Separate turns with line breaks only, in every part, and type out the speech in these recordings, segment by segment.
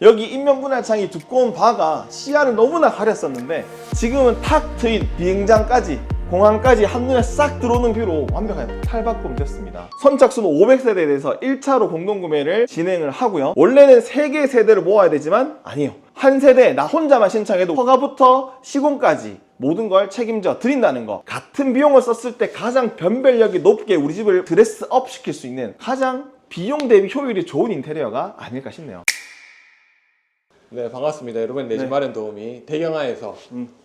여기 인면 분할창이 두꺼운 바가 시야를 너무나 가렸었는데 지금은 탁 트인 비행장까지 공항까지 한눈에 싹 들어오는 뷰로 완벽하게 탈바꿈됐습니다. 선착순 500세대에 대해서 1차로 공동구매를 진행을 하고요. 원래는 3개의 세대를 모아야 되지만 아니에요. 한 세대 나 혼자만 신청해도 허가부터 시공까지 모든 걸 책임져 드린다는 거. 같은 비용을 썼을 때 가장 변별력이 높게 우리 집을 드레스업 시킬 수 있는 가장 비용 대비 효율이 좋은 인테리어가 아닐까 싶네요.
네, 반갑습니다. 여러분, 내 집
네.
마련 도우미 대경아에서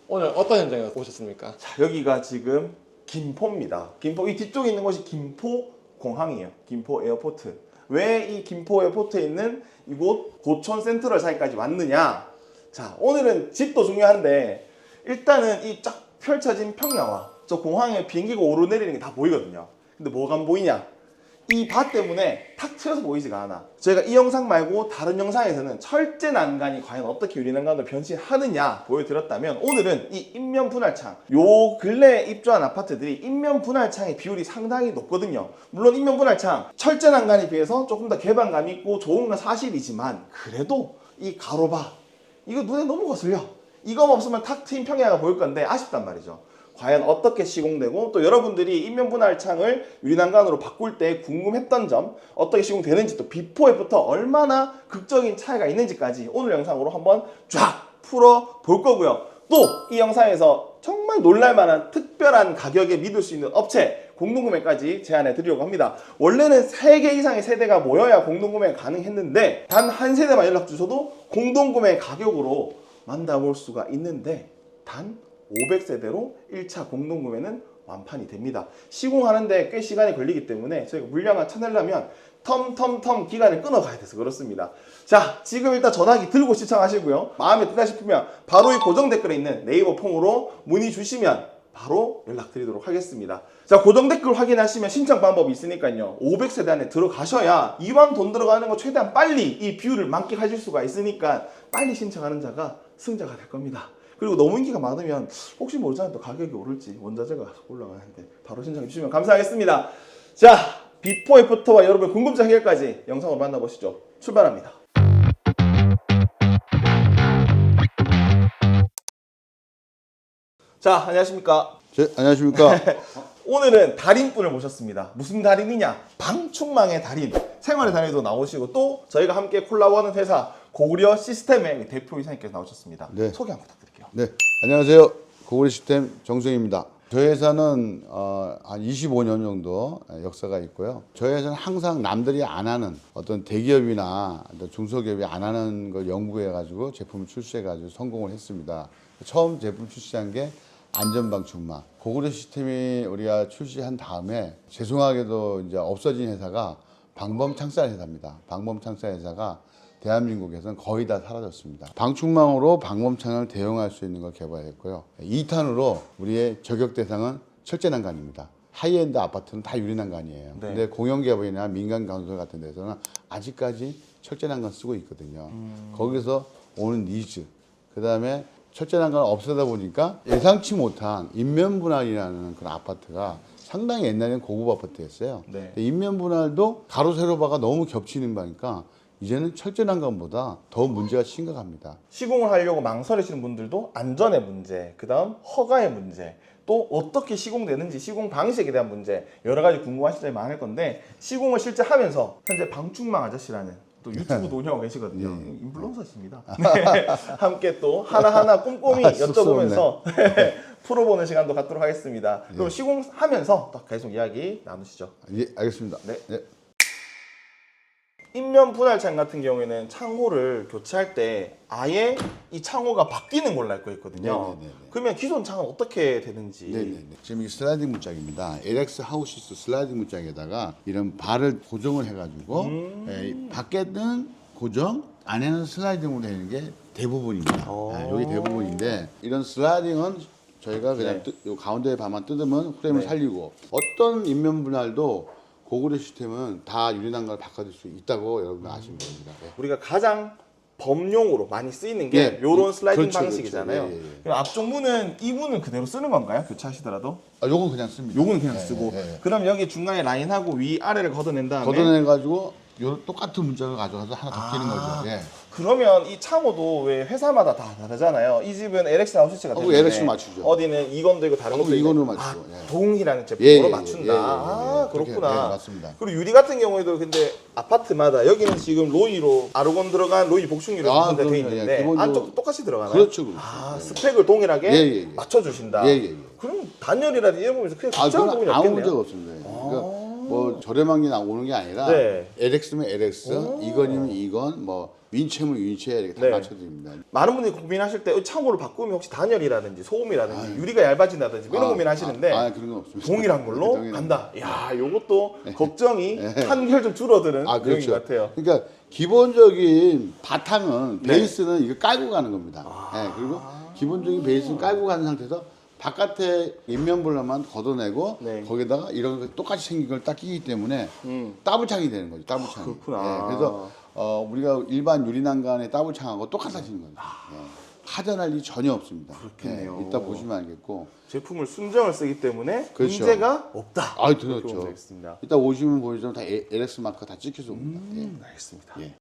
오늘 어떤 현장에 오셨습니까?
자, 여기가 지금 김포입니다. 김포 이 뒤쪽에 있는 곳이 김포 공항이에요. 김포 에어포트. 왜 이 김포 에어포트에 있는 이곳 고촌 센트럴 사이까지 왔느냐? 자, 오늘은 집도 중요한데 일단은 이 쫙 펼쳐진 평야와 저 공항에 비행기가 오르내리는 게 다 보이거든요. 근데 뭐가 안 보이냐? 이 바 때문에 탁 트여서 보이지가 않아. 저희가 이 영상 말고 다른 영상에서는 철제 난간이 과연 어떻게 유리 난간으로 변신하느냐 보여드렸다면, 오늘은 이 인면 분할창, 요 근래에 입주한 아파트들이 인면 분할창의 비율이 상당히 높거든요. 물론 인면 분할창 철제 난간에 비해서 조금 더 개방감 있고 좋은 건 사실이지만 그래도 이 가로바 이거 눈에 너무 거슬려. 이거 없으면 탁 트인 평야가 보일 건데 아쉽단 말이죠. 과연 어떻게 시공되고, 또 여러분들이 인면 분할창을 유리난간으로 바꿀 때 궁금했던 점, 어떻게 시공되는지, 또 비포 애프터 얼마나 극적인 차이가 있는지까지 오늘 영상으로 한번 쫙 풀어 볼 거고요. 또 이 영상에서 정말 놀랄만한 특별한 가격에 믿을 수 있는 업체 공동구매까지 제안해 드리려고 합니다. 원래는 3개 이상의 세대가 모여야 공동구매가 가능했는데 단 한 세대만 연락 주셔도 공동구매 가격으로 만나볼 수가 있는데 단 500세대로 1차 공동구매는 완판이 됩니다. 시공하는데 꽤 시간이 걸리기 때문에 저희가 물량을 쳐내려면 텀 기간을 끊어가야 돼서 그렇습니다. 자, 지금 일단 전화기 들고 시청하시고요. 마음에 든다 싶으면 바로 이 고정 댓글에 있는 네이버 폼으로 문의 주시면 바로 연락드리도록 하겠습니다. 자, 고정 댓글 확인하시면 신청 방법이 있으니까요. 500세대 안에 들어가셔야 이왕 돈 들어가는 거 최대한 빨리 이 뷰를 만끽하실 수가 있으니까 빨리 신청하는 자가 승자가 될 겁니다. 그리고 너무 인기가 많으면 혹시 모르잖아요. 또 가격이 오를지, 원자재가 올라가는데 바로 신청해 주시면 감사하겠습니다. 자, 비포 애프터와 여러분 궁금증 해결까지 영상으로 만나보시죠. 출발합니다. 자, 안녕하십니까.
안녕하십니까.
오늘은 달인분을 모셨습니다. 무슨 달인이냐? 방충망의 달인, 생활의 달인도 나오시고, 또 저희가 함께 콜라보하는 회사 고구려 시스템의 대표 이사님께서 나오셨습니다.
네.
소개 한번 부탁드릴게요.
네, 안녕하세요. 고구려 시스템 정승입니다. 저희 회사는 한 25년 정도 역사가 있고요. 저희 회사는 항상 남들이 안 하는 어떤 대기업이나 중소기업이 안 하는 걸 연구해가지고 제품을 출시해가지고 성공을 했습니다. 처음 제품 출시한 게 안전방충망. 고구려 시스템이 우리가 출시한 다음에 죄송하게도 이제 없어진 회사가 방범창살 회사입니다. 방범창살 회사가 대한민국에서는 거의 다 사라졌습니다. 방충망으로 방범창을 대응할 수 있는 걸 개발했고요. 2탄으로 우리의 저격 대상은 철제 난간입니다. 하이엔드 아파트는 다 유리 난간이에요.
네.
근데 공영기업이나 민간 건설 같은 데서는 아직까지 철제 난간 쓰고 있거든요. 거기서 오는 니즈, 그 다음에 철제 난간을 없애다 보니까 예상치 못한 인면 분할이라는 그런 아파트가 상당히 옛날에는 고급 아파트였어요.
네.
근데 인면 분할도 가로 세로바가 너무 겹치는 바니까 이제는 철제 난간보다 더 문제가 심각합니다.
시공을 하려고 망설이시는 분들도 안전의 문제, 그 다음 허가의 문제, 또 어떻게 시공되는지 시공 방식에 대한 문제, 여러 가지 궁금하신 점이 많을 건데, 시공을 실제 하면서 현재 방충망 아저씨라는 또 유튜브도 운영하고 계시거든요. 인플루언서십니다. 네. 함께 또 하나하나 꼼꼼히 여쭤보면서 풀어보는 시간도 갖도록 하겠습니다. 그럼 시공하면서 또 계속 이야기 나누시죠.
예, 알겠습니다.
네.
네.
인면 분할창 같은 경우에는 창호를 교체할 때 아예 이 창호가 바뀌는 걸로 알고 있거든요.
네네네.
그러면 기존 창은 어떻게 되는지.
네네네. 지금 이게 슬라이딩 문짝입니다. LX 하우시스 슬라이딩 문짝에다가 이런 발을 고정을 해가지고 밖에는 고정, 안에는 슬라이딩으로 되는 게 대부분입니다. 여기 대부분인데, 이런 슬라이딩은 저희가 그냥 요 가운데 발만 뜯으면 프레임을 살리고, 어떤 인면 분할도 고구려 시스템은 다 유리난간을 바꿔줄 수 있다고 여러분 아시면 됩니다. 네.
우리가 가장 범용으로 많이 쓰이는 게
네.
요런 슬라이딩
그렇죠,
방식이잖아요.
그렇죠. 예, 예.
그럼 앞쪽 문은 이 문을 그대로 쓰는 건가요? 교체하시더라도?
요건 그냥 씁니다.
요거는 그냥 쓰고. 그럼 여기 중간에 라인하고 위 아래를 걷어낸 다음에
걷어내가지고 요 똑같은 문짝을 가져가서 하나 더 끼는 거죠. 예.
그러면 이 창호도 왜 회사마다 다 다르잖아요. 이 집은 LX 아웃스가 되는데
LX 맞추죠.
어디는 이건도 있고 다른 것도 있고
이건으로 맞추고. 예.
동일한 제품으로 맞춘다.
예, 예, 예.
아
그렇게,
그렇구나.
예, 맞습니다.
그리고 유리 같은 경우에도 근데 아파트마다 여기는 지금 로이로 아르곤 들어간 로이 복층유리
아,
되어
그럼요.
있는데
예, 기본적으로-
안쪽도 똑같이 들어가나요?
그렇죠, 그렇죠.
아
예, 예.
스펙을 동일하게
예, 예, 예.
맞춰주신다.
예, 예, 예.
그럼 단열이라든지 이런 부분에서 크게
아,
걱정할
그건
부분이
아무
없겠네요.
문제가 없습니다. 그러니까 뭐 저렴한 게 나오는 게 아니라
네.
LX면 LX, 이건이면 이건, 뭐 윈체면 윈체 이렇게 다
네.
맞춰드립니다.
많은 분들이 고민하실 때 창호를 바꾸면 혹시 단열이라든지 소음이라든지 유리가 얇아진다든지 뭐 이런 고민하시는데
그런 건 없습니다.
동일한 걸로
동일한
간다. 야, 요것도 걱정이 한결 좀 줄어드는 내용인
그렇죠.
것 같아요.
그러니까 기본적인 바탕은 베이스는 이거 깔고 가는 겁니다. 예, 그리고 기본적인 베이스는 깔고 가는 상태에서 바깥에 인면블러만 걷어내고
네.
거기다가 이런 거 똑같이 생긴 걸 딱 끼기 때문에 따블창이 되는 거죠. 따블창.
그렇구나.
예, 그래서 우리가 일반 유리난간의 따블창하고 똑같아지는 거죠. 예. 하전할 일이 전혀 없습니다.
그렇겠네요.
예, 이따 보시면 알겠고.
제품을 순정을 쓰기 때문에
그렇죠.
문제가 없다.
아,
그렇게
그렇죠.
보면 되겠습니다.
이따 오시면 보시면 다 LX 마크 다 찍혀서 옵니다.
알겠습니다.
예.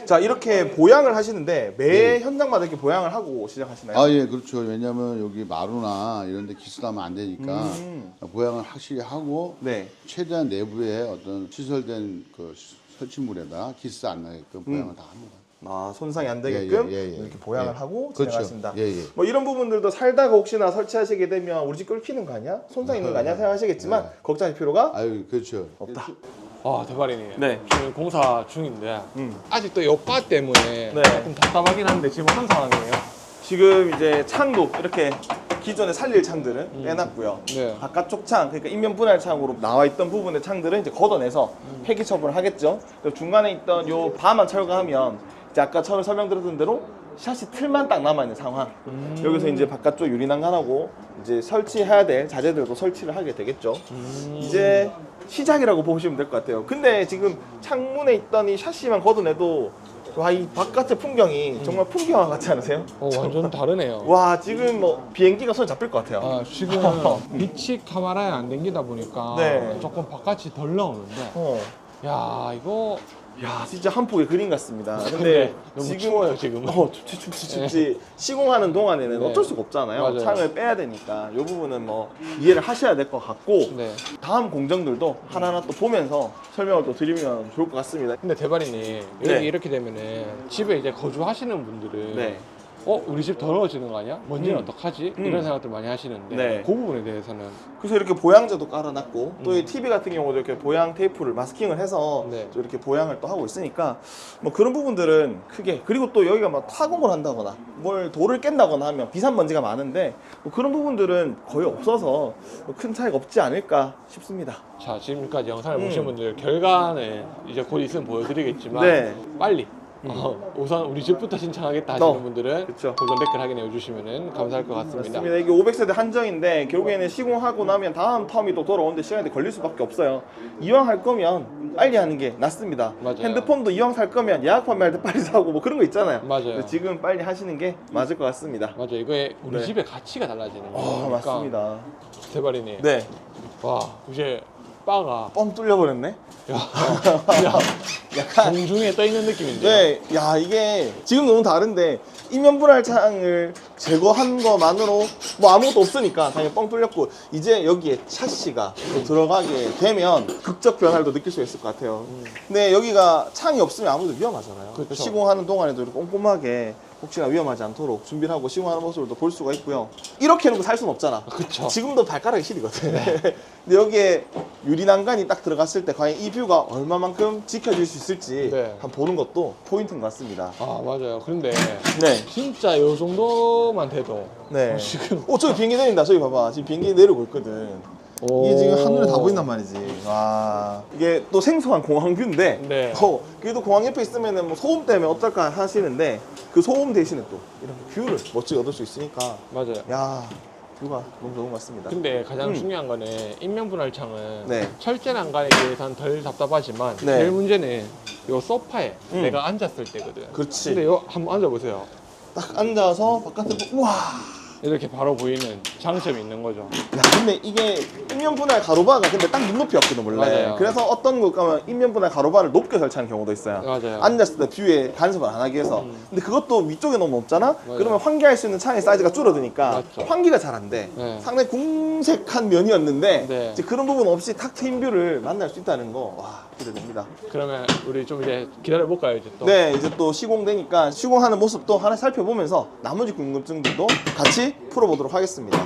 자, 이렇게 보양을 하시는데 매 현장마다 이렇게 보양을 하고 시작하시나요?
아, 예, 그렇죠. 왜냐하면 여기 마루나 이런 데 기스나면 안 되니까 보양을 확실히 하고
네.
최대한 내부에 어떤 시설된 그 설치물에다 기스 안 나게끔 보양을 다 합니다.
아, 손상이 안 되게끔
예, 예, 예, 예.
이렇게 보양을
예.
하고
그렇죠.
진행하신다.
예, 예.
뭐 이런 부분들도 살다가 혹시나 설치하시게 되면 우리 집 끓히는 거 아니야? 손상 있는 거 아니야? 생각하시겠지만 걱정할 필요가
아유, 그렇죠.
없다.
아 대발이님.
네.
지금 공사 중인데 아직도 여파 때문에
네.
조금 답답하긴 한데 지금 어떤 상황이에요?
지금 이제 창도 이렇게 기존에 살릴 창들은 빼놨고요.
네.
바깥쪽 창, 그러니까 인면 분할 창으로 나와 있던 부분의 창들은 이제 걷어내서 폐기 처분을 하겠죠. 그리고 중간에 있던 요 바만 철거하면 이제 아까 처음에 설명드렸던 대로 샤시 틀만 딱 남아 있는 상황. 여기서 이제 바깥쪽 유리난간하고 이제 설치해야 될 자재들도 설치를 하게 되겠죠. 이제 시작이라고 보시면 될 것 같아요. 근데 지금 창문에 있던 이 샤시만 걷어내도 와, 이 바깥의 풍경이 정말 풍경화 같지 않으세요?
완전 다르네요.
와, 지금 뭐 비행기가 손에 잡힐 것 같아요.
아, 지금 빛이 카메라에 안 당기다 보니까
네.
조금 바깥이 덜 나오는데 야 이거
야, 진짜 한 폭의 그림 같습니다.
근데
근데
너무 추워요 지금.
춥지. 시공하는 동안에는
네.
어쩔 수가 없잖아요.
맞아요.
창을 빼야 되니까 이 부분은 뭐 이해를 하셔야 될 것 같고
네.
다음 공정들도 하나하나 또 보면서 설명을 또 드리면 좋을 것 같습니다.
근데 대발이님 여기
네.
이렇게 되면은 집에 이제 거주하시는 분들은
네.
우리 집 더러워지는 거 아니야? 먼지는 어떡하지? 이런 생각들 많이 하시는데
네.
그 부분에 대해서는
그래서 이렇게 보양제도 깔아놨고 또 이 TV 같은 경우도 이렇게 보양 테이프를 마스킹을 해서
네.
또 이렇게 보양을 또 하고 있으니까 뭐 그런 부분들은 크게, 그리고 또 여기가 막 타공을 한다거나 뭘 돌을 깬다거나 하면 비산 먼지가 많은데 뭐 그런 부분들은 거의 없어서 뭐 큰 차이가 없지 않을까 싶습니다.
자 지금까지 영상을 보신 분들 결과는 이제 곧 있으면 보여드리겠지만
네.
빨리 우선 우리 집부터 신청하겠다 하시는 분들은
그쵸.
고정 댓글 확인해 주시면 감사할 것 같습니다.
맞습니다. 이게 500세대 한정인데 결국에는 시공하고 나면 다음 텀이 또 돌아오는데 시간이 걸릴 수밖에 없어요. 이왕 할 거면 빨리 하는 게 낫습니다.
맞아요.
핸드폰도 이왕 살 거면 예약 판매할 때 빨리 사고 뭐 그런 거 있잖아요.
맞아요.
근데 지금 빨리 하시는 게 맞을 것 같습니다.
맞아 이거에 우리
네.
집의 가치가 달라지는 거예요.
맞습니다.
대발이님.
네.
와 이제 바가
뻥 뚫려버렸네.
야,
약간
공중에 떠 있는 느낌인데.
네, 야 이게 지금 너무 다른데 인면 분할 창을 제거한 것만으로 뭐 아무것도 없으니까 당연히 뻥 뚫렸고 이제 여기에 샤시가 또 들어가게 되면 극적 변화를 느낄 수 있을 것 같아요. 근데 여기가 창이 없으면 아무래도 위험하잖아요.
그쵸.
시공하는 동안에도 이렇게 꼼꼼하게 혹시나 위험하지 않도록 준비를 하고 시공하는 모습을 또 볼 수가 있고요. 이렇게 해놓고 살 수는 없잖아.
그쵸.
지금도 발가락이 시리거든. 근데 여기에 유리난간이 딱 들어갔을 때 과연 이 뷰가 얼마만큼 지켜질 수 있을지
네.
한번 보는 것도 포인트인 것 같습니다.
아 맞아요. 그런데
네.
진짜 요 정도만 돼도
네.
지금
저기 비행기 내린다. 저기 봐봐. 지금 비행기 내리고 있거든. 이게 지금 하늘에 다 보인단 말이지. 와. 이게 또 생소한 공항뷰인데.
네.
그래도 공항 옆에 있으면은 뭐 소음 때문에 어떨까 하시는데 그 소음 대신에 또 이런 뷰를 멋지게 얻을 수 있으니까.
맞아요.
야, 뷰가 너무 좋은 것 같습니다.
근데 가장 중요한 거는 인면분할창은
네.
철제 난간에 비해서는 덜 답답하지만
네.
제일 문제는 요 소파에 내가 앉았을 때거든.
그렇지.
근데 요 한번 앉아보세요.
딱 앉아서 바깥에 우와.
이렇게 바로 보이는 장점이 있는 거죠.
야, 근데 이게 인면 분할 가로바가 근데 딱 눈높이였거든 원래.
맞아요.
그래서 어떤 거 가면 인면 분할 가로바를 높게 설치하는 경우도 있어요.
맞아요.
앉았을 때 뷰에 간섭을 안 하기 위해서. 근데 그것도 위쪽에 너무 높잖아.
맞아요.
그러면 환기할 수 있는 창의 사이즈가 줄어드니까
맞죠.
환기가 잘 안 돼.
네.
상당히 궁색한 면이었는데
네.
이제 그런 부분 없이 탁 트인 뷰를 만날 수 있다는 거, 와, 기대됩니다.
그러면 우리 좀 이제 기다려 볼까요, 이제 또?
네, 이제 또 시공되니까 시공하는 모습도 하나 살펴보면서 나머지 궁금증들도 같이 풀어보도록 하겠습니다.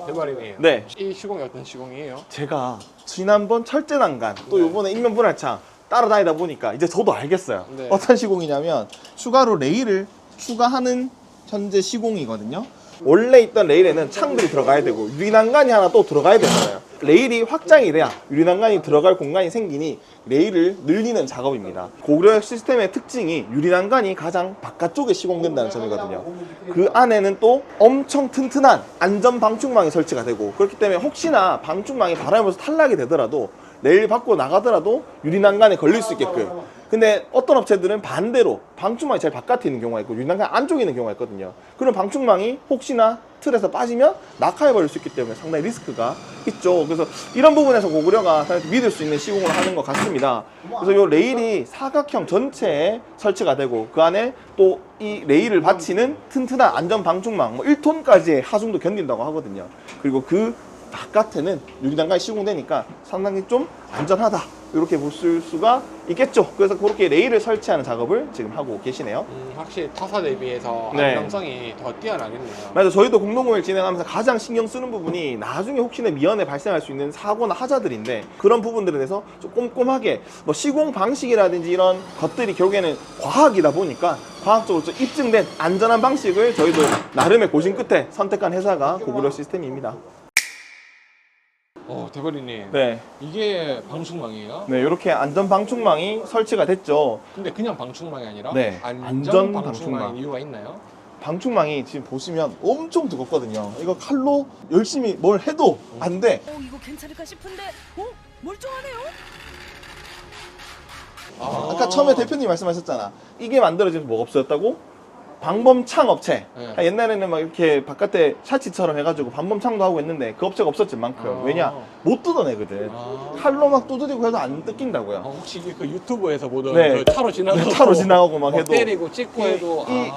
대발이네요.
네.
이 시공이 어떤 시공이에요?
제가 지난번 철제 난간 또
네.
요번에 인면 분할창 따라다니다 보니까 이제 저도 알겠어요.
네.
어떤 시공이냐면 추가로 레일을 추가하는 현재 시공이거든요. 원래 있던 레일에는 창들이 들어가야 되고 유리난간이 하나 또 들어가야 되잖아요. 레일이 확장이 돼야 유리난간이 들어갈 공간이 생기니 레일을 늘리는 작업입니다. 고구려 시스템의 특징이 유리난간이 가장 바깥쪽에 시공된다는 점이거든요. 그 안에는 또 엄청 튼튼한 안전 방충망이 설치가 되고, 그렇기 때문에 혹시나 방충망이 바람에서 탈락이 되더라도 레일 밖으로 나가더라도 유리난간에 걸릴 수 있게끔. 근데 어떤 업체들은 반대로 방충망이 제일 바깥에 있는 경우가 있고 유리난간 안쪽에 있는 경우가 있거든요. 그럼 방충망이 혹시나 틀에서 빠지면 낙하해 버릴 수 있기 때문에 상당히 리스크가 있죠. 그래서 이런 부분에서 고구려가 상당히 믿을 수 있는 시공을 하는 것 같습니다. 그래서 이 레일이 사각형 전체에 설치가 되고 그 안에 또 이 레일을 받치는 튼튼한 안전 방충망, 뭐 1톤까지의 하중도 견딘다고 하거든요. 그리고 그 바깥에는 유리난간이 시공되니까 상당히 좀 안전하다, 이렇게 보실 수가 있겠죠. 그래서 그렇게 레일을 설치하는 작업을 지금 하고 계시네요.
확실히 타사 대비해서
네.
안정성이 더 뛰어나겠네요.
맞아, 저희도 공동구매를 진행하면서 가장 신경 쓰는 부분이 나중에 혹시나 미연에 발생할 수 있는 사고나 하자들인데, 그런 부분들에 대해서 좀 꼼꼼하게 뭐 시공 방식이라든지 이런 것들이 결국에는 과학이다 보니까 과학적으로 좀 입증된 안전한 방식을 저희도 나름의 고심 끝에 선택한 회사가 고구려 시스템입니다.
대발이님.
네,
이게 방충망이에요?
네, 이렇게 안전 방충망이 설치가 됐죠.
근데 그냥 방충망이 아니라
네,
안전
안전
방충망인
방충망.
이유가 있나요?
방충망이 지금 보시면 엄청 두껍거든요. 이거 칼로 열심히 뭘 해도 안 돼.
이거 괜찮을까 싶은데 멀쩡하네요.
아까 처음에 대표님 말씀하셨잖아. 이게 만들어지면서 뭐가 없어졌다고? 방범창 업체.
네.
옛날에는 막 이렇게 바깥에 샤치처럼 해가지고 방범창도 하고 했는데 그 업체가 없었을 만큼. 왜냐? 못 뜯어내거든. 칼로 막 두드리고 해도 안 뜯긴다고요.
혹시 이게 그 유튜브에서 보던
네.
그 차로 지나가고
차로 지나가고 막 해도
때리고 찍고 해도
이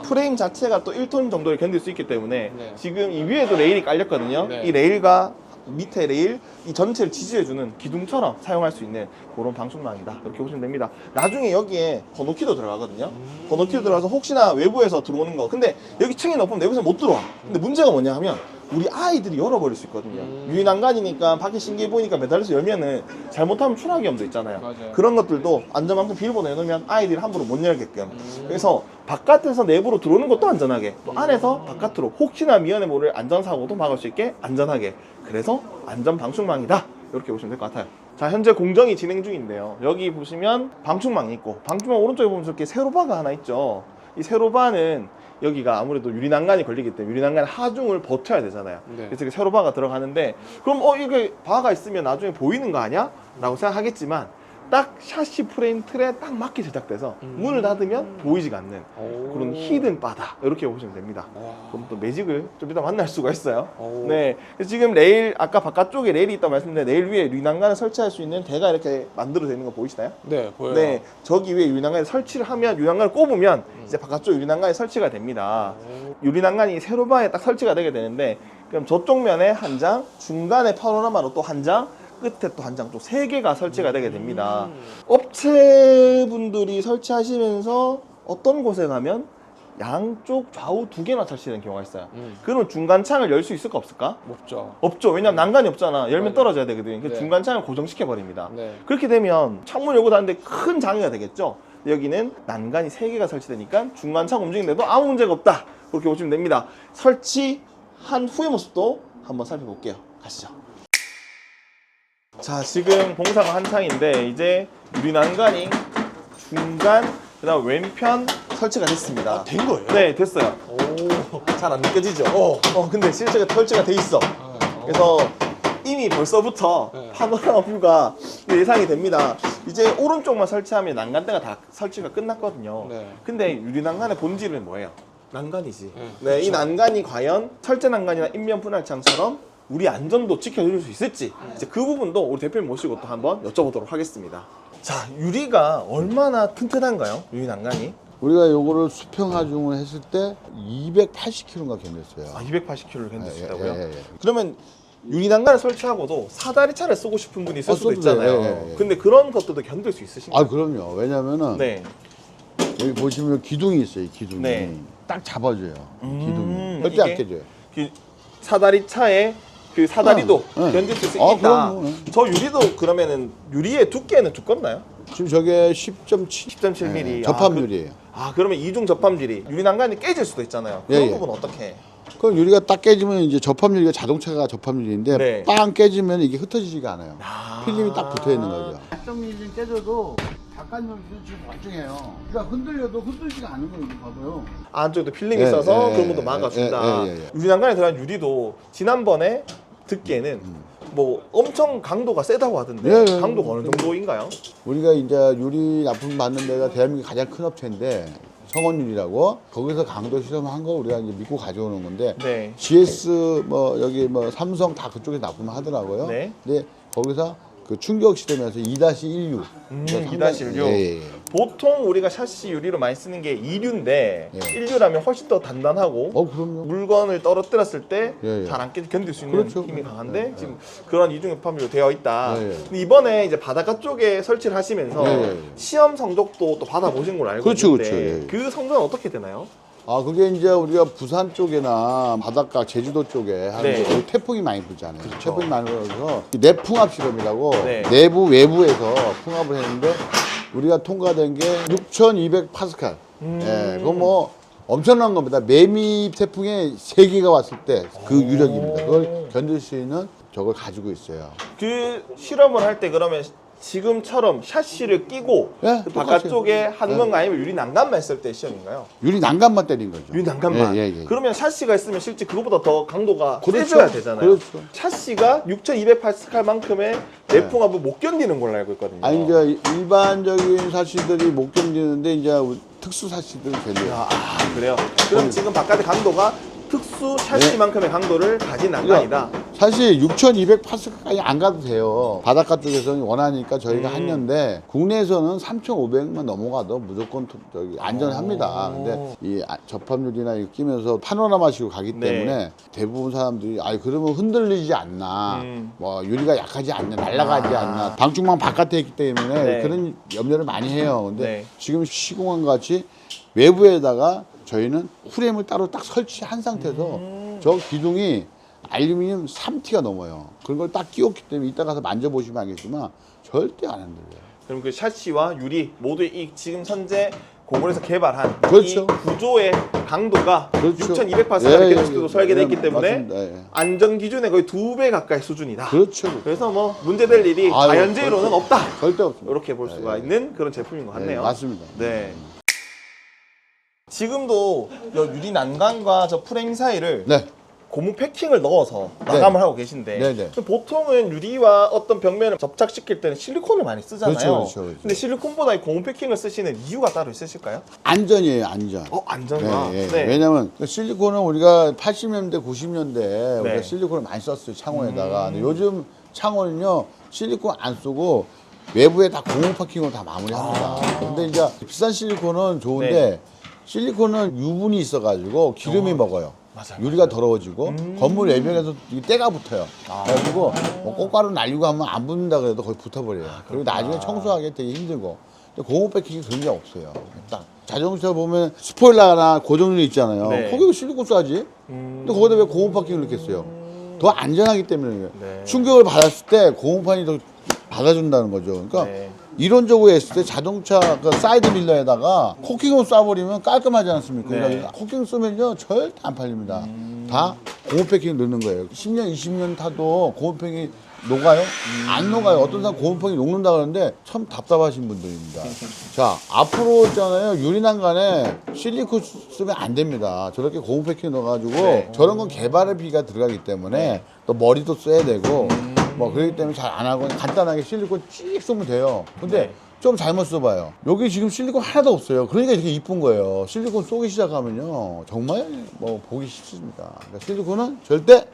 프레임 자체가 또 1톤 정도를 견딜 수 있기 때문에
네.
지금 이 위에도 레일이 깔렸거든요.
네.
이 레일과 밑에 레일 이 전체를 지지해주는 기둥처럼 사용할 수 있는 그런 방충망이다, 이렇게 보시면 됩니다. 나중에 여기에 번호키도 들어가거든요. 번호키도 들어가서 혹시나 외부에서 들어오는 거, 근데 여기 층이 높으면 내부에서 못 들어와. 근데 문제가 뭐냐 하면 우리 아이들이 열어버릴 수 있거든요. 유리난간이니까 밖에 신기해 보이니까 매달려서 열면은 잘못하면 추락 위험도 있잖아요.
맞아요.
그런 것들도 안전망청 비밀번호 해놓으면 아이들이 함부로 못 열게끔. 그래서 바깥에서 내부로 들어오는 것도 안전하게, 또 안에서 바깥으로 혹시나 미연에 모를 안전사고도 막을 수 있게 안전하게. 그래서 안전 방충망이다, 이렇게 보시면 될 것 같아요. 자, 현재 공정이 진행 중인데요. 여기 보시면 방충망이 있고, 방충망 오른쪽에 보면 이렇게 세로바가 하나 있죠. 이 세로바는 여기가 아무래도 유리난간이 걸리기 때문에 유리난간의 하중을 버텨야 되잖아요.
네.
그래서 이렇게 세로바가 들어가는데, 그럼 이게 바가 있으면 나중에 보이는 거 아니야? 라고 생각하겠지만 딱 샤시 프레임 틀에 딱 맞게 제작돼서 문을 닫으면 보이지가 않는 그런 히든 바다, 이렇게 보시면 됩니다. 그럼 또 매직을 좀 이따 만날 수가 있어요. 네, 그래서 지금 레일, 아까 바깥쪽에 레일이 있다고 말씀드렸는데 레일 위에 유리난간을 설치할 수 있는 대가 이렇게 만들어져 있는 거 보이시나요?
네, 보여요.
네, 저기 위에 유리난간을 설치를 하면, 유리난간을 꼽으면 이제 바깥쪽 유리난간이 설치가 됩니다. 유리난간이 세로바에 딱 설치가 되게 되는데, 그럼 저쪽 면에 한 장, 중간에 파노라마로 또 한 장, 끝에 또 한 장, 또 3개가 설치가 되게 됩니다. 업체분들이 설치하시면서 어떤 곳에 가면 양쪽 좌우 2개나 설치되는 경우가 있어요. 그러면 중간 창을 열 수 있을까 없을까?
없죠.
없죠. 왜냐면 난간이 없잖아. 열면
맞아요.
떨어져야 되거든. 그
네.
중간 창을 고정시켜 버립니다.
네.
그렇게 되면 창문 열고 다니는데 큰 장애가 되겠죠. 여기는 난간이 3개가 설치되니까 중간 창 움직이는데도 아무 문제가 없다, 그렇게 보시면 됩니다. 설치한 후의 모습도 한번 살펴볼게요. 가시죠. 자, 지금 공사가 한창인데 이제 유리난간이 중간, 그다음 왼편 설치가 됐습니다.
된 거예요?
네, 됐어요.
오.
잘 안 느껴지죠? 근데 실제로 설치가 돼 있어. 그래서 이미 벌써부터
네.
파노라마 뷰가 예상이 됩니다. 이제 오른쪽만 설치하면 난간대가 다 설치가 끝났거든요.
네.
근데 유리난간의 본질은 뭐예요? 난간이지. 네, 이 난간이 과연 철제 난간이나 인면 분할창처럼 우리 안전도 지켜줄 수 있을지 이제 그 부분도 우리 대표님 모시고 또 한번 여쭤보도록 하겠습니다. 자, 유리가 얼마나 튼튼한가요? 유리 난간이?
우리가 요거를 수평 하중을 했을 때 280kg가 견뎠어요.
아, 280kg를 견딜 수
예,
있다고요?
예, 예.
그러면 유리 난간을 설치하고도 사다리차를 쓰고 싶은 분이 있을 수도
써도 돼요.
있잖아요.
예, 예.
근데 그런 것들도 견딜 수 있으신가요?
아 그럼요. 왜냐면은
네.
여기 보시면 기둥이 있어요. 이 기둥이
네.
딱 잡아줘요. 기둥이 절대 안
이게
깨져요.
그 사다리차에 그 사다리도
네.
견딜 수 있다.
그럼요. 네.
저 유리도 그러면은 유리의 두께는 두껍나요?
지금 저게 10.7
10.7mm.
접합유리예요.
그러면 이중 접합유리. 유리 난간이 깨질 수도 있잖아요. 그런
예, 예.
부분 어떻게?
그 유리가 딱 깨지면 이제 접합유리가 자동차가 접합유리인데
네.
빵 깨지면 이게 흩어지지가 않아요.
아.
필름이 딱 붙어 있는 거죠. 약점이 깨져도 바깥면이 지금 멀쩡해요. 그러니까 흔들려도 흔들지가 않은 거예요. 봐봐요.
안쪽에도 필름이
예,
있어서
예,
그런 부분도
예,
막아준다.
예, 예, 예.
유리 난간에 들어간 유리도 지난번에 듣기에는 뭐 엄청 강도가 세다고 하던데
예, 예.
강도가 어느 정도인가요?
우리가 이제 유리 납품 받는 데가 대한민국 가장 큰 업체인데 성원유리라고 거기서 강도 실험한 거 우리가 이제 믿고 가져오는 건데
네.
GS 뭐 여기 뭐 삼성 다 그쪽에 납품하더라고요.
네.
근데 거기서 그 충격 실험에서 2-16.
2-16.
예.
보통 우리가 샤시 유리로 많이 쓰는 게 2류인데
예.
1류라면 훨씬 더 단단하고
그럼요.
물건을 떨어뜨렸을 때
예, 예.
잘 안 견딜 수 있는
그렇죠.
힘이 강한데 지금 그런 이중 접합유리로 되어 있다.
예, 예.
근데 이번에 이제 바닷가 쪽에 설치를 하시면서
예, 예, 예.
시험 성적도 또 받아보신 걸로 알고
그렇죠,
있는데
그렇죠. 예, 예.
그 성적은 어떻게 되나요?
그게 이제 우리가 부산 쪽이나 바닷가 제주도 쪽에 하는
네.
게 태풍이 많이 불잖아요.
그렇죠.
태풍이 많이 불어서 내풍압 실험이라고
네.
내부 외부에서 풍압을 했는데 우리가 통과된 게 6,200파스칼. 예, 그거 뭐 엄청난 겁니다. 매미 태풍에 3개가 왔을 때 그 유력입니다. 그걸 견딜 수 있는 저걸 가지고 있어요.
그 실험을 할 때 그러면 지금처럼 샤시를 끼고
예,
그
똑같아요.
바깥쪽에 하는
예.
건가 아니면 유리 난간만 했을 때 시험인가요?
유리 난간만 때린 거죠.
유리 난간만.
예, 예, 예.
그러면 샤시가 있으면 실제 그것보다 더 강도가
그렇죠.
세져야 되잖아요.
그렇죠.
샤시가 6,200파스칼만큼의 내풍압을 못 견디는 걸로 알고 있거든요.
아니 이제 일반적인 사시들이 못 견디는데 이제 특수 사시들은 견뎌요.
그래요. 그럼 지금 바깥의 강도가 특수 샤시만큼의 강도를 가진 난간이다.
사실 6,200파스칼까지 안 가도 돼요. 바닷가 쪽에서는 원하니까 저희가 했는데 국내에서는 3,500만 넘어가도 무조건 안전합니다. 근데 이 접합유리나 이거 끼면서 파노라마식으로 가기
네.
때문에 대부분 사람들이 그러면 흔들리지 않나, 뭐 유리가 약하지 않나, 날아가지 않나, 방충망 바깥에 있기 때문에
네.
그런 염려를 많이 해요. 근데
네.
지금 시공한 것 같이 외부에다가 저희는 프레임을 따로 딱 설치한 상태에서 저 기둥이 알루미늄 3T가 넘어요. 그런 걸 딱 끼웠기 때문에 이따 가서 만져보시면 알겠지만 절대 안 흔들려요.
그럼 그 샤시와 유리 모두 이 지금 현재 고골에서 개발한
그렇죠.
이 구조의 강도가
그렇죠.
6,200파스칼의 견디도
예,
설계됐기
예,
때문에
맞습니다. 예.
안전 기준의 거의 2배 가까이 수준이다.
그렇죠.
그래서 뭐 문제될 일이
아유,
자연재해로는 없다.
절대 없습니다.
이렇게 볼 수가 있는 그런 제품인 것 같네요.
맞습니다.
네. 지금도 이 유리 난간과 저 프레임 사이를
네.
고무 패킹을 넣어서 마감을 하고 계신데
네, 네.
그럼 보통은 유리와 어떤 벽면을 접착시킬 때는 실리콘을 많이 쓰잖아요.
그렇죠, 그렇죠.
근데 실리콘보다 이 고무 패킹을 쓰시는 이유가 따로 있으실까요?
안전이에요, 안전.
안전과.
네, 예. 왜냐면 실리콘은 우리가 80년대, 90년대 우리가
네.
실리콘을 많이 썼어요, 창호에다가. 근데 요즘 창호는요, 실리콘 안 쓰고 외부에 다 고무 패킹으로 다 마무리합니다. 근데 이제 비싼 실리콘은 좋은데
네.
실리콘은 유분이 있어가지고 기름이 먹어요.
맞아요.
유리가 더러워지고 건물 외벽에서 이게 때가 붙어요. 그래가지고 뭐 꽃가루 날리고 하면 안 붙는다 그래도 거의 붙어버려요. 그리고 나중에 청소하기 되게 힘들고. 근데 고무 패킹이 그런 게 없어요. 딱 자동차 보면 스포일러나 고정유리 있잖아요.
네.
거기 왜 실리콘 쏴지? 근데 거기다 왜 고무 패킹을 넣겠어요? 더 안전하기 때문에
네.
충격을 받았을 때 고무판이 더 받아준다는 거죠. 그러니까
네.
이론적으로 했을 때 자동차 그 사이드 밀러에다가 코킹을 쏴버리면 깔끔하지 않습니까?
네.
그러니까 코킹 쏘면요 절대 안 팔립니다. 다 고무 패킹 넣는 거예요. 10년, 20년 타도 고무 패킹이 녹아요? 안 녹아요. 어떤 사람 고무 패킹 녹는다 그러는데 참 답답하신 분들입니다. 자, 앞으로 있잖아요. 유리 난간에 실리콘 쓰면 안 됩니다. 저렇게 고무 패킹 넣어가지고
네.
저런 건 개발의 비가 들어가기 때문에 또 머리도 써야 되고 뭐 그렇기 때문에 잘 안 하고 간단하게 실리콘 찍 쏘면 돼요. 근데
네.
좀 잘못 써봐요. 여기 지금 실리콘 하나도 없어요. 그러니까 이렇게 이쁜 거예요. 실리콘 쏘기 시작하면요 정말 뭐 보기 쉽습니다. 그러니까 실리콘은 절대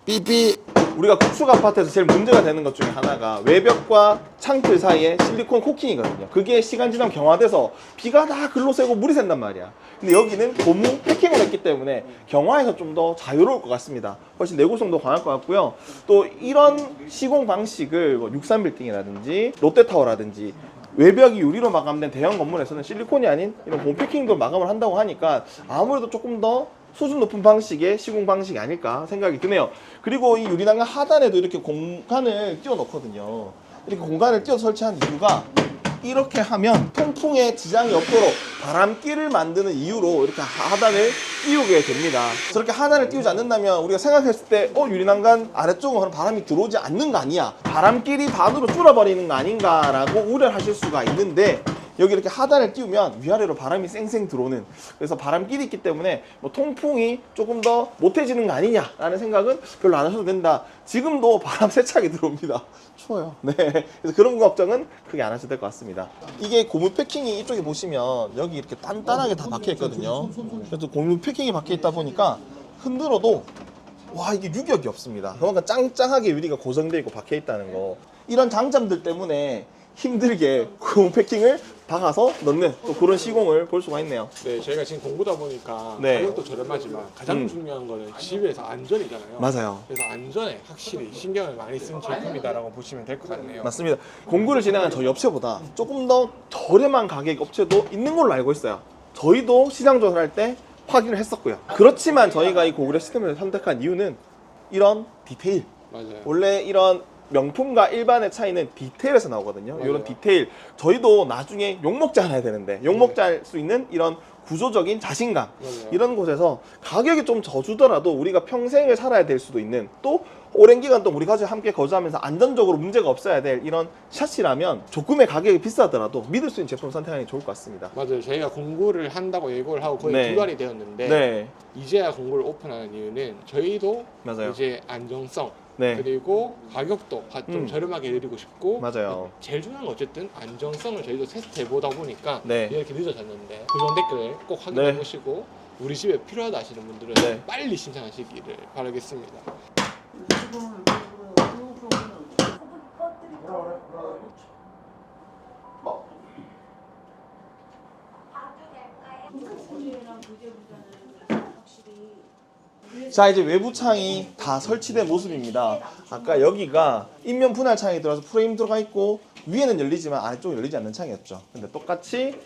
삐삐.
우리가 구축 아파트에서 제일 문제가 되는 것 중에 하나가 외벽과 창틀 사이에 실리콘 코킹이거든요. 그게 시간 지나면 경화돼서 비가 다 글로 새고 물이 샌단 말이야. 근데 여기는 고무 패킹을 했기 때문에 경화에서 좀 더 자유로울 것 같습니다. 훨씬 내구성도 강할 것 같고요. 또 이런 시공 방식을 뭐 63빌딩이라든지 롯데타워라든지 외벽이 유리로 마감된 대형 건물에서는 실리콘이 아닌 이런 고무 패킹도 마감을 한다고 하니까 아무래도 조금 더 수준 높은 방식의 시공 방식이 아닐까 생각이 드네요. 그리고 이 유리난간 하단에도 이렇게 공간을 띄워 놓거든요. 이렇게 공간을 띄워 설치한 이유가 이렇게 하면 통풍에 지장이 없도록 바람길을 만드는 이유로 이렇게 하단을 띄우게 됩니다. 저렇게 하단을 띄우지 않는다면 우리가 생각했을 때 유리난간 아래쪽은 그럼 바람이 들어오지 않는 거 아니야, 바람길이 반으로 줄어버리는 거 아닌가라고 우려를 하실 수가 있는데, 여기 이렇게 하단을 띄우면 위아래로 바람이 쌩쌩 들어오는, 그래서 바람길이 있기 때문에 뭐 통풍이 조금 더 못해지는 거 아니냐라는 생각은 별로 안 하셔도 된다. 지금도 바람 세차게 들어옵니다. 추워요. 네, 그래서 그런 걱정은 크게 안 하셔도 될 것 같습니다. 이게 고무 패킹이 이쪽에 보시면 여기 이렇게 단단하게 다 박혀 있거든요. 그래서 고무 패킹이 박혀 있다 보니까 흔들어도 와, 이게 유격이 없습니다. 그만큼 짱짱하게 유리가 고정되어 있고 박혀 있다는 거. 이런 장점들 때문에 힘들게 고무 패킹을 박아서 넣는 또 그런 시공을 볼 수가 있네요.
네, 저희가 지금 공부다 보니까
네.
가격도 저렴하지만 가장 중요한 거는 집에서 안전이잖아요.
맞아요.
그래서 안전에 확실히 신경을 많이 쓴 제품이다라고 보시면 될 것 같네요.
맞습니다. 공구를 진행한 저희 업체보다 조금 더 저렴한 가격 업체도 있는 걸로 알고 있어요. 저희도 시장 조사할 때 확인을 했었고요. 그렇지만 저희가 이 고구려 시스템을 선택한 이유는 이런 디테일.
맞아요.
원래 이런 명품과 일반의 차이는 디테일에서 나오거든요.
맞아요.
이런 디테일, 저희도 나중에 욕먹지 않아야 되는데 욕먹지 않을 수 있는 이런 구조적인 자신감,
맞아요.
이런 곳에서 가격이 좀 저주더라도 우리가 평생을 살아야 될 수도 있는, 또 오랜 기간 동안 우리 가족이 함께 거주하면서 안전적으로 문제가 없어야 될 이런 샷이라면 조금의 가격이 비싸더라도 믿을 수 있는 제품을 선택하는 게 좋을 것 같습니다.
맞아요. 저희가 공구를 한다고 예고를 하고 거의
네.
두 달이 되었는데
네,
이제야 공구를 오픈하는 이유는 저희도
맞아요.
이제 안정성
네,
그리고 가격도 좀 저렴하게 드리고 싶고,
맞아요.
제일 중요한 건 어쨌든 안정성을 저희도 테스트해 보다 보니까
네.
이렇게 늦어졌는데 고정 댓글 꼭 확인해
네.
보시고 우리 집에 필요하다 하시는 분들은
네.
빨리 신청하시기를 바라겠습니다.
자, 이제 외부 창이 다 설치된 모습입니다. 아까 여기가 인면 분할 창이 들어가서 프레임 들어가 있고 위에는 열리지만 아래쪽은 열리지 않는 창이었죠. 근데 똑같이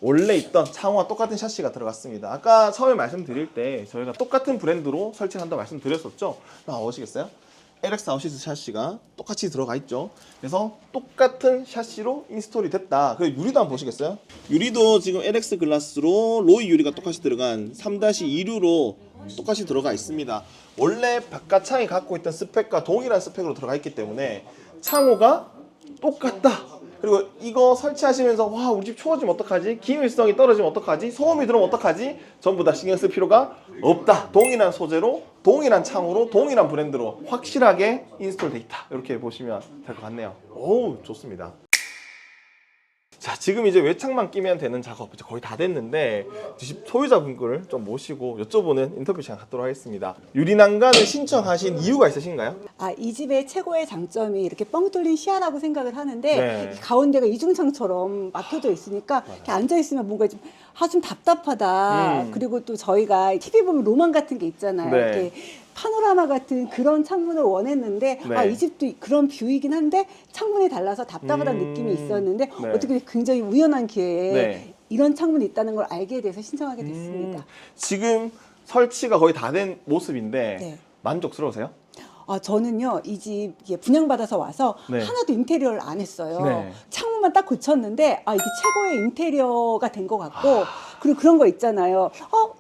원래 있던 창호와 똑같은 샤시가 들어갔습니다. 아까 처음에 말씀드릴 때 저희가 똑같은 브랜드로 설치한다고 말씀드렸었죠. 나오시겠어요? LX 아웃시스 샤시가 똑같이 들어가 있죠. 그래서 똑같은 샤시로 인스톨이 됐다. 그리고 유리도 한번 보시겠어요? 유리도 지금 LX 글라스로 로이 유리가 똑같이 들어간 3-2류로 똑같이 들어가 있습니다. 원래 바깥창이 갖고 있던 스펙과 동일한 스펙으로 들어가 있기 때문에 창호가 똑같다. 그리고 이거 설치하시면서 와, 우리 집 추워지면 어떡하지? 기밀성이 떨어지면 어떡하지? 소음이 들어오면 어떡하지? 전부 다 신경 쓸 필요가 없다. 동일한 소재로, 동일한 창으로, 동일한 브랜드로 확실하게 인스톨 돼 있다. 이렇게 보시면 될 것 같네요. 오, 좋습니다. 자, 지금 이제 외창만 끼면 되는 작업 이제 거의 다 됐는데 집 소유자분들을 좀 모시고 여쭤보는 인터뷰 시간 갖도록 하겠습니다. 유리난간을 신청하신 이유가 있으신가요?
이 집의 최고의 장점이 이렇게 뻥 뚫린 시야라고 생각을 하는데
네.
가운데가 이중창처럼 막혀져 있으니까 이렇게 앉아 있으면 뭔가 좀 답답하다. 그리고 또 저희가 TV 보면 로망 같은 게 있잖아요.
네.
이렇게 파노라마 같은 그런 창문을 원했는데
네.
이 집도 그런 뷰이긴 한데 창문이 달라서 답답하다는 느낌이 있었는데
네.
어떻게 굉장히 우연한 기회에
네.
이런 창문이 있다는 걸 알게 돼서 신청하게 됐습니다.
지금 설치가 거의 다 된 모습인데
네.
만족스러우세요?
저는요, 이 집 분양받아서 와서
네.
하나도 인테리어를 안 했어요.
네.
창문만 딱 고쳤는데, 이게 최고의 인테리어가 된 것 같고, 그리고 그런 거 있잖아요.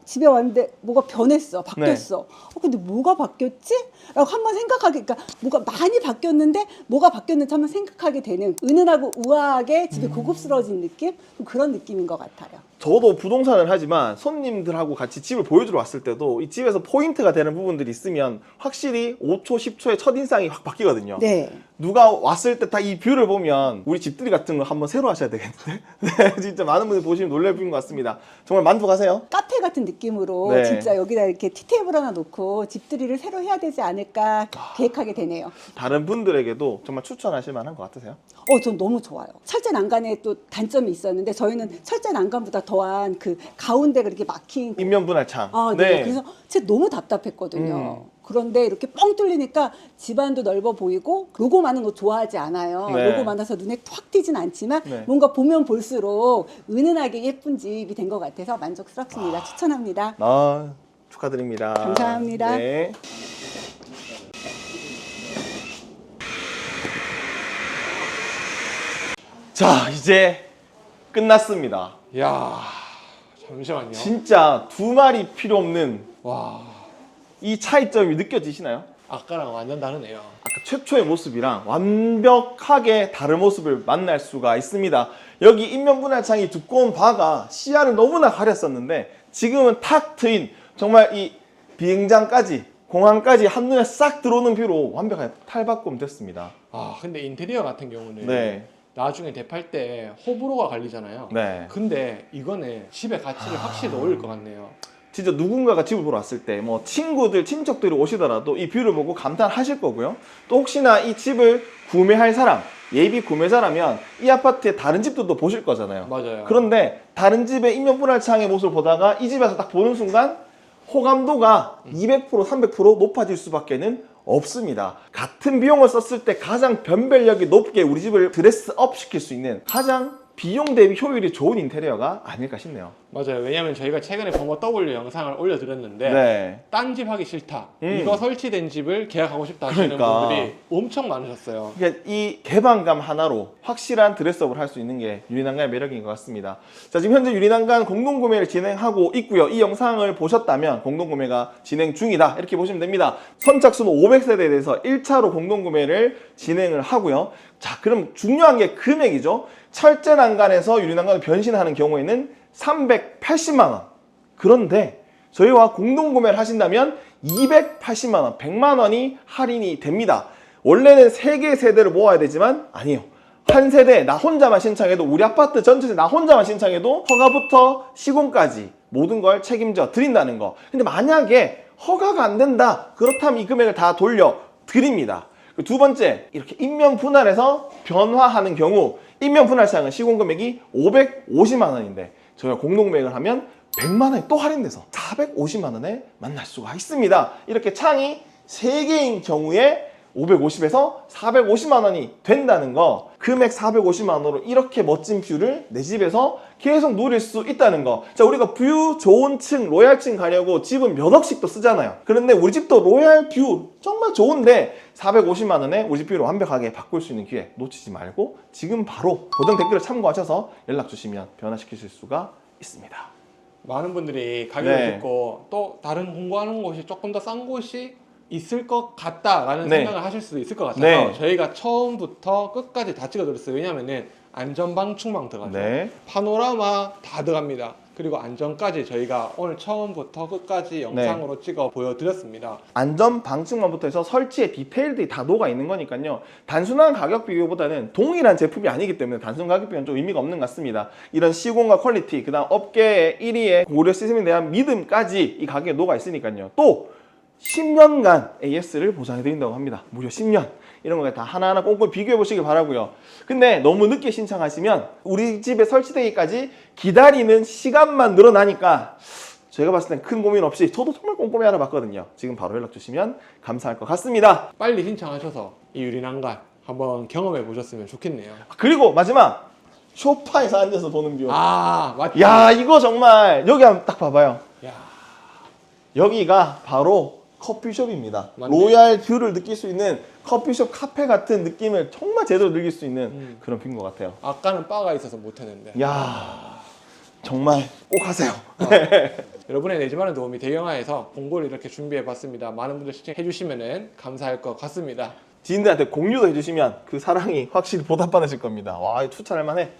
집에 왔는데 뭐가 변했어, 바뀌었어. 근데 뭐가 바뀌었지? 라고 한번 생각하게, 그러니까 뭐가 많이 바뀌었는데, 뭐가 바뀌었는지 한번 생각하게 되는, 은은하고 우아하게 집이 고급스러워진 느낌? 그런 느낌인 것 같아요.
저도 부동산을 하지만 손님들하고 같이 집을 보여주러 왔을 때도 이 집에서 포인트가 되는 부분들이 있으면 확실히 5초, 10초의 첫인상이 확 바뀌거든요.
네.
누가 왔을 때 다 이 뷰를 보면 우리 집들이 같은 거 한번 새로 하셔야 되겠는데? 네, 진짜 많은 분들이 보시면 놀랄 뷰인 것 같습니다. 정말 만족하세요?
카페 같은 느낌으로
네.
진짜 여기다 이렇게 티테이블 하나 놓고 집들이를 새로 해야 되지 않을까 계획하게 되네요.
다른 분들에게도 정말 추천하실 만한 것 같으세요?
전 너무 좋아요. 철제 난간에 또 단점이 있었는데 저희는 철제 난간보다 더한 그 가운데가 이렇게 막힌
인면 분할창.
네. 그래서 제가 너무 답답했거든요. 그런데 이렇게 뻥 뚫리니까 집안도 넓어 보이고 로고 많은 옷 좋아하지 않아요.
네.
로고 많아서 눈에 확 띄진 않지만
네.
뭔가 보면 볼수록 은은하게 예쁜 집이 된 것 같아서 만족스럽습니다. 추천합니다.
축하드립니다.
감사합니다.
네. 자, 이제 끝났습니다.
야, 잠시만요.
진짜 두 마리 필요 없는
와,
이 차이점이 느껴지시나요?
아까랑 완전 다르네요.
아까 최초의 모습이랑 완벽하게 다른 모습을 만날 수가 있습니다. 여기 인면 분할창이 두꺼운 바가 시야를 너무나 가렸었는데 지금은 탁 트인 정말 이 비행장까지 공항까지 한눈에 싹 들어오는 뷰로 완벽하게 탈바꿈 됐습니다.
아, 근데 인테리어 같은 경우는
네.
나중에 대팔 때 호불호가 갈리잖아요.
네.
근데 이거는 집의 가치를 확실히 더 올릴 것 같네요.
진짜 누군가가 집을 보러 왔을 때 뭐 친구들, 친척들이 오시더라도 이 뷰를 보고 감탄하실 거고요. 또 혹시나 이 집을 구매할 사람, 예비 구매자라면 이 아파트의 다른 집들도 보실 거잖아요.
맞아요.
그런데 다른 집의 인면 분할창의 모습을 보다가 이 집에서 딱 보는 순간 호감도가 200%, 300% 높아질 수밖에는 없습니다. 같은 비용을 썼을 때 가장 변별력이 높게 우리 집을 드레스업 시킬 수 있는 가장 비용 대비 효율이 좋은 인테리어가 아닐까 싶네요.
맞아요. 왜냐면 저희가 최근에 버머 W 영상을 올려드렸는데
네.
딴 집 하기 싫다. 이거 설치된 집을 계약하고 싶다 하시는
그러니까.
분들이 엄청 많으셨어요.
그러니까 이 개방감 하나로 확실한 드레스업을 할 수 있는 게 유리난간의 매력인 것 같습니다. 자, 지금 현재 유리난간 공동구매를 진행하고 있고요. 이 영상을 보셨다면 공동구매가 진행 중이다 이렇게 보시면 됩니다. 선착순 500세대에 대해서 1차로 공동구매를 진행을 하고요. 자, 그럼 중요한 게 금액이죠. 철제 난간에서 유리난간을 변신하는 경우에는 380만 원. 그런데 저희와 공동구매를 하신다면 280만 원, 100만 원이 할인이 됩니다. 원래는 3개의 세대를 모아야 되지만 아니에요. 한 세대 나 혼자만 신청해도 우리 아파트 전체에서 나 혼자만 신청해도 허가부터 시공까지 모든 걸 책임져 드린다는 거. 근데 만약에 허가가 안 된다. 그렇다면 이 금액을 다 돌려 드립니다. 두 번째, 이렇게 인면 분할해서 변화하는 경우 인면 분할창은 시공 금액이 550만 원인데 저희가 공동구매를 하면 100만 원이 또 할인돼서 450만 원에 만날 수가 있습니다. 이렇게 창이 3개인 경우에 550에서 450만 원이 된다는 거, 금액 450만 원으로 이렇게 멋진 뷰를 내 집에서 계속 누릴 수 있다는 거. 자, 우리가 뷰 좋은 층, 로얄층 가려고 집은 몇 억씩도 쓰잖아요. 그런데 우리 집도 로얄 뷰 정말 좋은데 450만 원에 우리 집 뷰를 완벽하게 바꿀 수 있는 기회 놓치지 말고 지금 바로 고정 댓글을 참고하셔서 연락 주시면 변화시키실 수가 있습니다.
많은 분들이 가격을
네.
듣고 또 다른 공부하는 곳이 조금 더 싼 곳이 있을 것 같다라는
네.
생각을 하실 수도 있을 것 같아서
네.
저희가 처음부터 끝까지 다 찍어드렸어요. 왜냐면은 안전방 충망 들어가죠.
네.
파노라마 다 들어갑니다. 그리고 안전까지 저희가 오늘 처음부터 끝까지 영상으로 찍어 보여드렸습니다.
안전 방충망부터 해서 설치의 디테일들이 다 녹아 있는 거니까요. 단순한 가격 비교보다는 동일한 제품이 아니기 때문에 단순 가격 비교는 좀 의미가 없는 것 같습니다. 이런 시공과 퀄리티, 그다음 업계의 1위의 고려 시스템에 대한 믿음까지 이 가격에 녹아 있으니까요. 또 10년간 AS를 보장해 드린다고 합니다. 무려 10년. 이런 거 다 하나하나 꼼꼼히 비교해 보시길 바라고요. 근데 너무 늦게 신청하시면 우리 집에 설치되기까지 기다리는 시간만 늘어나니까 제가 봤을 땐 큰 고민 없이 저도 정말 꼼꼼히 알아봤거든요. 지금 바로 연락 주시면 감사할 것 같습니다.
빨리 신청하셔서 이 유리난간 한번 경험해 보셨으면 좋겠네요.
그리고 마지막 소파에서 앉아서 보는 뷰.
아, 맞죠?
야, 이거 정말 여기 한번 딱 봐봐요.
야,
여기가 바로 커피숍입니다.
맞네.
로얄 뷰를 느낄 수 있는 커피숍 카페 같은 느낌을 정말 제대로 느낄 수 있는 그런 뷰인 것 같아요.
아까는 바가 있어서 못했는데.
야, 정말 꼭 하세요.
여러분의 내 집안의 도움이 대경화에서 공고를 이렇게 준비해봤습니다. 많은 분들 시청해주시면 감사할 것 같습니다.
지인들한테 공유도 해주시면 그 사랑이 확실히 보답받으실 겁니다. 와, 이거 추천할 만해.